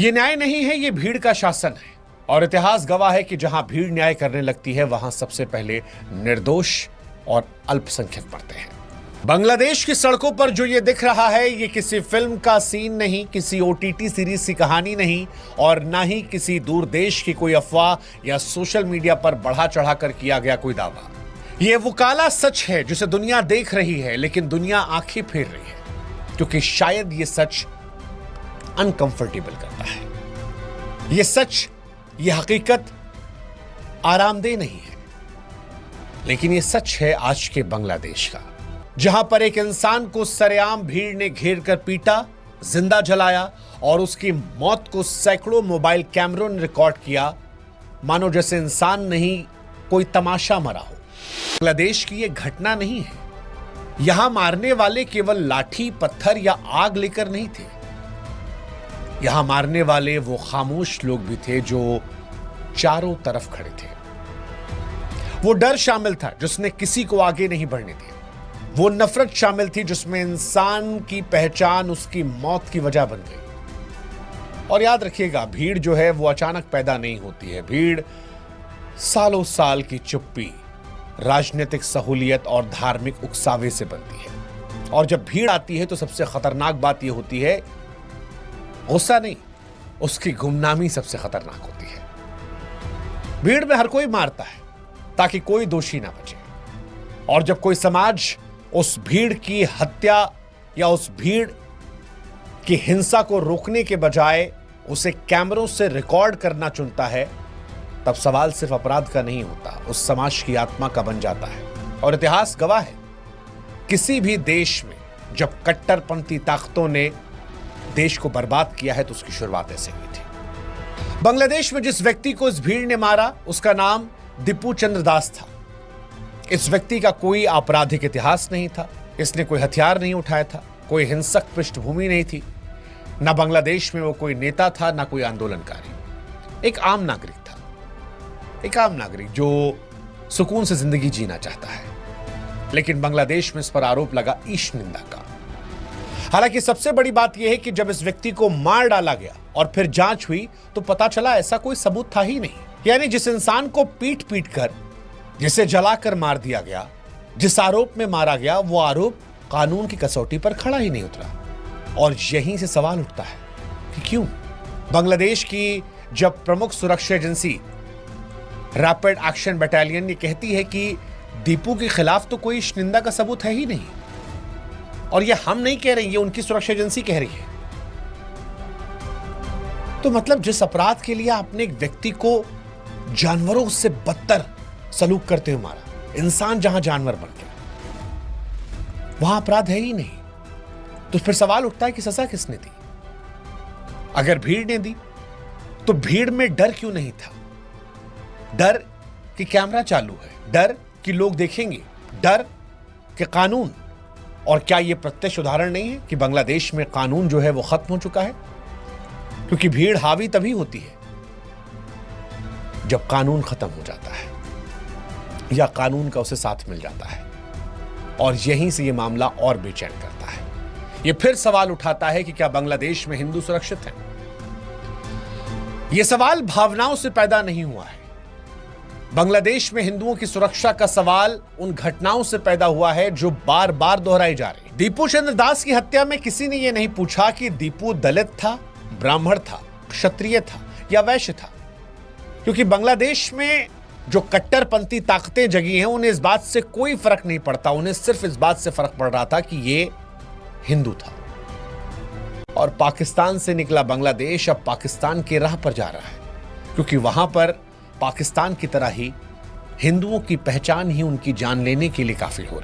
ये न्याय नहीं है, ये भीड़ का शासन है। और इतिहास गवाह है कि जहां भीड़ न्याय करने लगती है वहां सबसे पहले निर्दोष और अल्पसंख्यक मरते हैं। बांग्लादेश की सड़कों पर जो ये दिख रहा है, ये किसी फिल्म का सीन नहीं, किसी ओटीटी सीरीज की कहानी नहीं, और ना ही किसी दूर देश की कोई अफवाह या सोशल मीडिया पर बढ़ा चढ़ाकर किया गया कोई दावा। ये वो काला सच है जिसे दुनिया देख रही है, लेकिन दुनिया आंखें फेर रही है, क्योंकि शायद ये सच अनकंफर्टेबल करता है। ये सच, ये हकीकत आरामदेह नहीं है, लेकिन ये सच है आज के बांग्लादेश का, जहां पर एक इंसान को सरेआम भीड़ ने घेर कर पीटा, जिंदा जलाया और उसकी मौत को सैकड़ों मोबाइल कैमरों ने रिकॉर्ड किया, मानो जैसे इंसान नहीं कोई तमाशा मरा हो। बांग्लादेश की यह घटना नहीं है। यहां मारने वाले केवल लाठी, पत्थर या आग लेकर नहीं थे। यहां मारने वाले वो खामोश लोग भी थे जो चारों तरफ खड़े थे। वो डर शामिल था जिसने किसी को आगे नहीं बढ़ने दिया। वो नफरत शामिल थी जिसमें इंसान की पहचान उसकी मौत की वजह बन गई। और याद रखिएगा, भीड़ जो है वो अचानक पैदा नहीं होती है। भीड़ सालों साल की चुप्पी, राजनीतिक सहूलियत और धार्मिक उकसावे से बनती है। और जब भीड़ आती है तो सबसे खतरनाक बात यह होती है, गुस्सा नहीं, उसकी गुमनामी सबसे खतरनाक होती है। भीड़ में हर कोई मारता है ताकि कोई दोषी ना बचे। और जब कोई समाज उस भीड़ की हत्या या उस भीड़ की हिंसा को रोकने के बजाय उसे कैमरों से रिकॉर्ड करना चुनता है, तब सवाल सिर्फ अपराध का नहीं होता, उस समाज की आत्मा का बन जाता है। और इतिहास गवाह है, किसी भी देश में जब कट्टरपंथी ताकतों ने देश को बर्बाद किया है तो उसकी शुरुआत ऐसे हुई थी। बांग्लादेश में जिस व्यक्ति को इस भीड़ ने मारा, उसका नाम दीपू चंद्र दास था। इस व्यक्ति का कोई आपराधिक इतिहास नहीं था, इसने कोई हथियार नहीं उठाया था, कोई हिंसक पृष्ठभूमि नहीं थी, ना बांग्लादेश में वो कोई नेता था, ना कोई आंदोलनकारी। एक आम नागरिक था, एक आम नागरिक जो सुकून से जिंदगी जीना चाहता है। लेकिन बांग्लादेश में इस पर आरोप लगा ईश निंदा का। हालांकि सबसे बड़ी बात यह है कि जब इस व्यक्ति को मार डाला गया और फिर जांच हुई तो पता चला ऐसा कोई सबूत था ही नहीं। यानी जिस इंसान को पीट पीट कर, जिसे जलाकर मार दिया गया, जिस आरोप में मारा गया, वो आरोप कानून की कसौटी पर खड़ा ही नहीं उतरा। और यहीं से सवाल उठता है कि क्यों? बांग्लादेश की जब प्रमुख सुरक्षा एजेंसी रैपिड एक्शन बटालियन ये कहती है कि दीपू के खिलाफ तो कोई निंदा का सबूत है ही नहीं, और ये हम नहीं कह रहे, ये उनकी सुरक्षा एजेंसी कह रही है, तो मतलब जिस अपराध के लिए आपने एक व्यक्ति को जानवरों से बदतर सलूक करते हुए मारा, इंसान जहां जानवर बन गया, वहां अपराध है ही नहीं, तो फिर सवाल उठता है कि सजा किसने दी? अगर भीड़ ने दी तो भीड़ में डर क्यों नहीं था? डर कि कैमरा चालू है, डर कि लोग देखेंगे, डर कि कानून। और क्या यह प्रत्यक्ष उदाहरण नहीं है कि बांग्लादेश में कानून जो है वो खत्म हो चुका है? क्योंकि भीड़ हावी तभी होती है जब कानून खत्म हो जाता है या कानून का उसे साथ मिल जाता है। और यहीं से यह मामला और बेचैन करता है। यह फिर सवाल उठाता है कि क्या बांग्लादेश में हिंदू सुरक्षित हैं? यह सवाल भावनाओं से पैदा नहीं हुआ है। बांग्लादेश में हिंदुओं की सुरक्षा का सवाल उन घटनाओं से पैदा हुआ है जो बार बार दोहराई जा रही। दीपू चंद्र दास की हत्या में किसी ने यह नहीं पूछा कि दीपू दलित था, ब्राह्मण था, क्षत्रिय था या वैश्य था, क्योंकि बांग्लादेश में जो कट्टरपंथी ताकतें जगी हैं उन्हें इस बात से कोई फर्क नहीं पड़ता। उन्हें सिर्फ इस बात से फर्क पड़ रहा था कि ये हिंदू था। और पाकिस्तान से निकला बांग्लादेश अब पाकिस्तान की राह पर जा रहा है, क्योंकि वहां पर पाकिस्तान की तरह ही हिंदुओं की पहचान ही उनकी जान लेने के लिए काफी हो रही है।